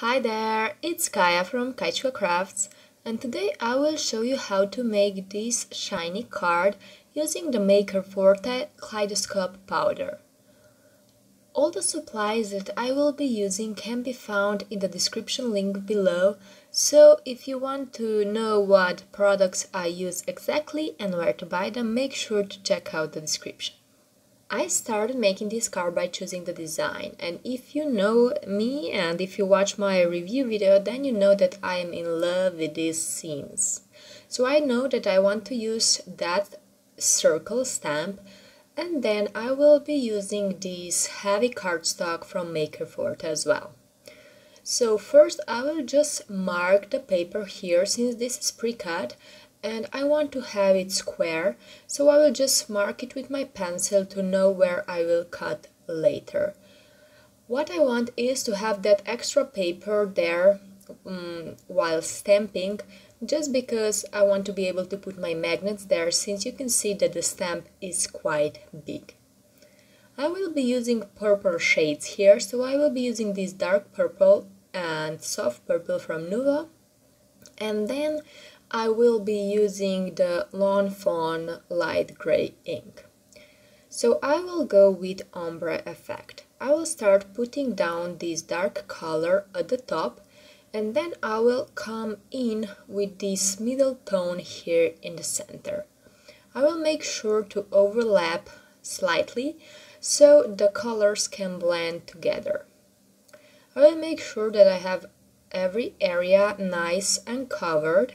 Hi there, it's Kaya from kajcyika.crafts, and today I will show you how to make this shiny card using the Maker Forte kaleidoscope powder. All the supplies that I will be using can be found in the description link below, so if you want to know what products I use exactly and where to buy them, make sure to check out the description. I started making this card by choosing the design, and if you know me and if you watch my review video, then you know that I am in love with these scenes. So I know that I want to use that circle stamp, and then I will be using this heavy cardstock from Maker Forte as well. So first I will just mark the paper here since this is pre-cut, and I want to have it square, so I will just mark it with my pencil to know where I will cut later. What I want is to have that extra paper there while stamping, just because I want to be able to put my magnets there, since you can see that the stamp is quite big. I will be using purple shades here, so I will be using this dark purple and soft purple from Nuvo, and then I will be using the Lawn Fawn light gray ink. So I will go with ombre effect. I will start putting down this dark color at the top, and then I will come in with this middle tone here in the center. I will make sure to overlap slightly so the colors can blend together. I will make sure that I have every area nice and covered,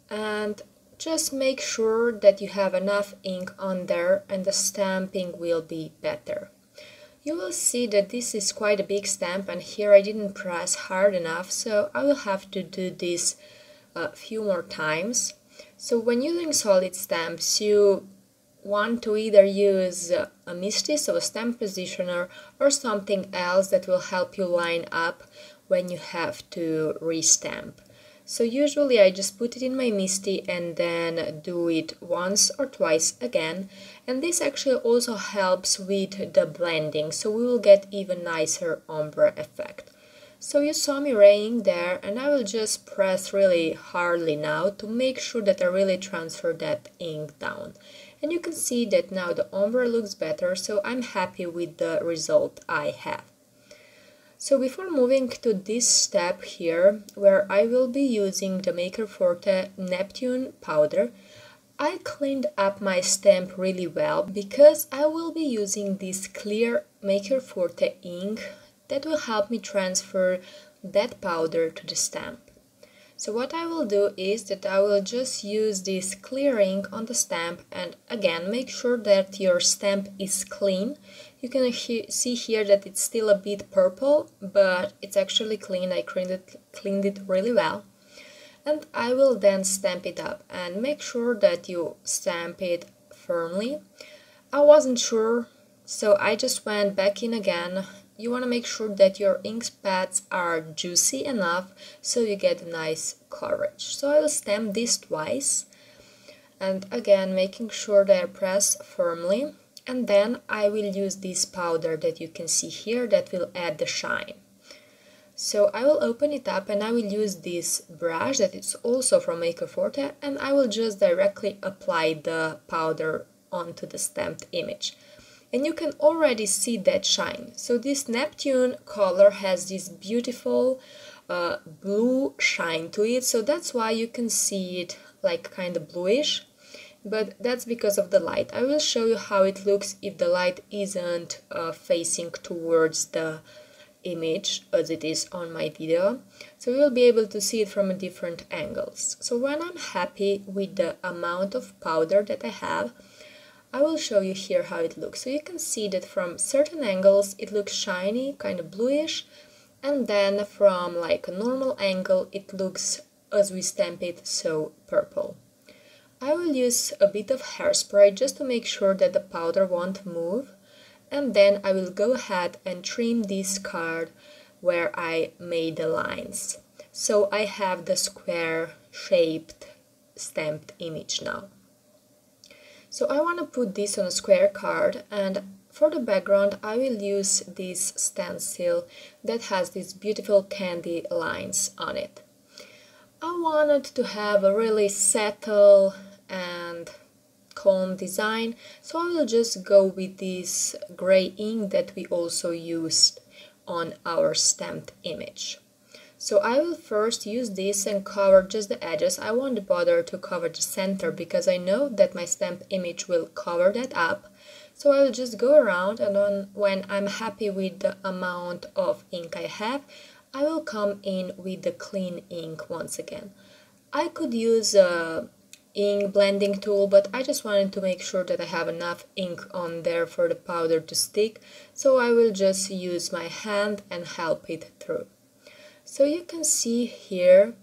and just make sure that you have enough ink on there and the stamping will be better. You will see that this is quite a big stamp, and here I didn't press hard enough, so I will have to do this a few more times. So when using solid stamps, you want to either use a misty, so a stamp positioner, or something else that will help you line up when you have to restamp. So usually I just put it in my misty and then do it once or twice again, and this actually also helps with the blending, so we will get even nicer ombre effect. So you saw me raying there, and I will just press really hardly now to make sure that I really transfer that ink down. And you can see that now the ombre looks better, so I'm happy with the result I have. So before moving to this step here, where I will be using the Maker Forte Neptune powder, I cleaned up my stamp really well because I will be using this clear Maker Forte ink that will help me transfer that powder to the stamp. So what I will do is that I will just use this clear ink on the stamp, and again make sure that your stamp is clean. You can see here that it's still a bit purple, but it's actually clean. I cleaned it really well. And I will then stamp it up, and make sure that you stamp it firmly. I wasn't sure, so I just went back in again. You want to make sure that your ink pads are juicy enough so you get a nice coverage. So I will stamp this twice, and again making sure that I press firmly, and then I will use this powder that you can see here that will add the shine. So I will open it up, and I will use this brush that is also from Maker Forte, and I will just directly apply the powder onto the stamped image. And you can already see that shine. So this Neptune color has this beautiful blue shine to it, so that's why you can see it like kind of bluish, but that's because of the light. I will show you how it looks if the light isn't facing towards the image as it is on my video, so you will be able to see it from different angles. So when I'm happy with the amount of powder that I have, I will show you here how it looks. So you can see that from certain angles it looks shiny, kind of bluish, and then from like a normal angle it looks, as we stamp it, so purple. I will use a bit of hairspray just to make sure that the powder won't move, and then I will go ahead and trim this card where I made the lines. So I have the square shaped stamped image now. So I want to put this on a square card, and for the background I will use this stencil that has these beautiful candy lines on it. I wanted to have a really subtle and calm design, so I will just go with this gray ink that we also used on our stamped image. So I will first use this and cover just the edges. I won't bother to cover the center because I know that my stamped image will cover that up. So I will just go around, and then when I'm happy with the amount of ink I have, I will come in with the clean ink once again. I could use a ink blending tool, but I just wanted to make sure that I have enough ink on there for the powder to stick, so I will just use my hand and help it through. So you can see here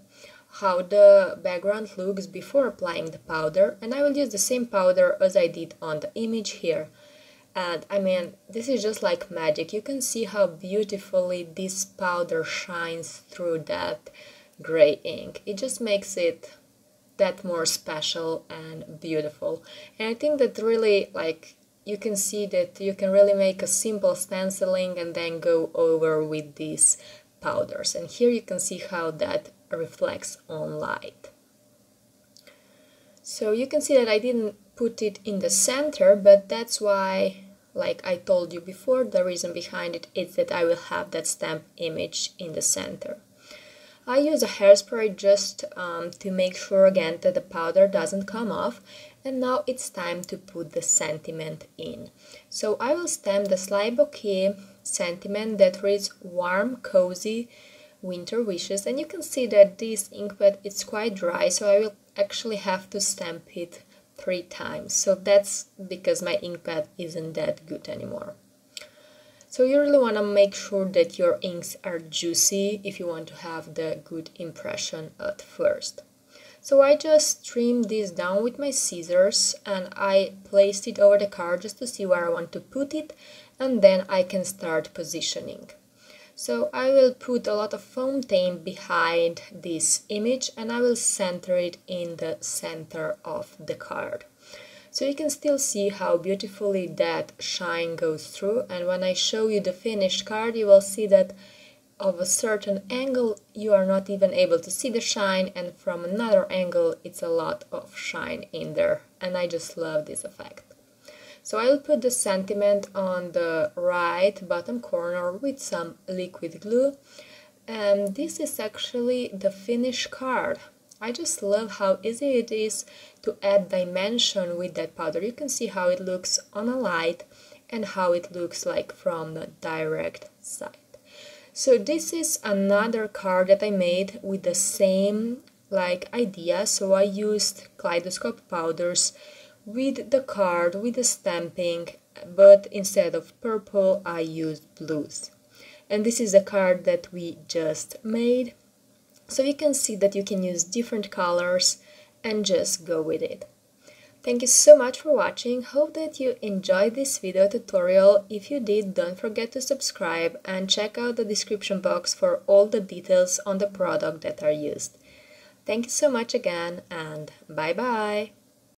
how the background looks before applying the powder, and I will use the same powder as I did on the image here. And I mean, this is just like magic. You can see how beautifully this powder shines through that gray ink. It just makes it that more special and beautiful. And I think that really, like, you can see that you can really make a simple stenciling and then go over with these powders. And here you can see how that reflects on light. So you can see that I didn't put it in the center, but that's why, like I told you before, the reason behind it is that I will have that stamp image in the center. I use a hairspray just to make sure again that the powder doesn't come off, and now it's time to put the sentiment in. So I will stamp the Sly Bouquet sentiment that reads warm, cozy, winter wishes, and you can see that this ink pad is quite dry, so I will actually have to stamp it 3 times. So that's because my ink pad isn't that good anymore. So you really want to make sure that your inks are juicy if you want to have the good impression at first. So I just trimmed this down with my scissors and I placed it over the card just to see where I want to put it, and then I can start positioning. So I will put a lot of fountain behind this image and I will center it in the center of the card. So you can still see how beautifully that shine goes through, and when I show you the finished card you will see that of a certain angle you are not even able to see the shine, and from another angle it's a lot of shine in there, and I just love this effect. So I will put the sentiment on the right bottom corner with some liquid glue, and this is actually the finished card. I just love how easy it is to add dimension with that powder. You can see how it looks on a light and how it looks like from the direct side. So this is another card that I made with the same idea. So I used kaleidoscope powders with the card, with the stamping, but instead of purple I used blues. And this is a card that we just made. So you can see that you can use different colors and just go with it. Thank you so much for watching. Hope that you enjoyed this video tutorial. If you did, don't forget to subscribe and check out the description box for all the details on the product that are used. Thank you so much again, and bye bye!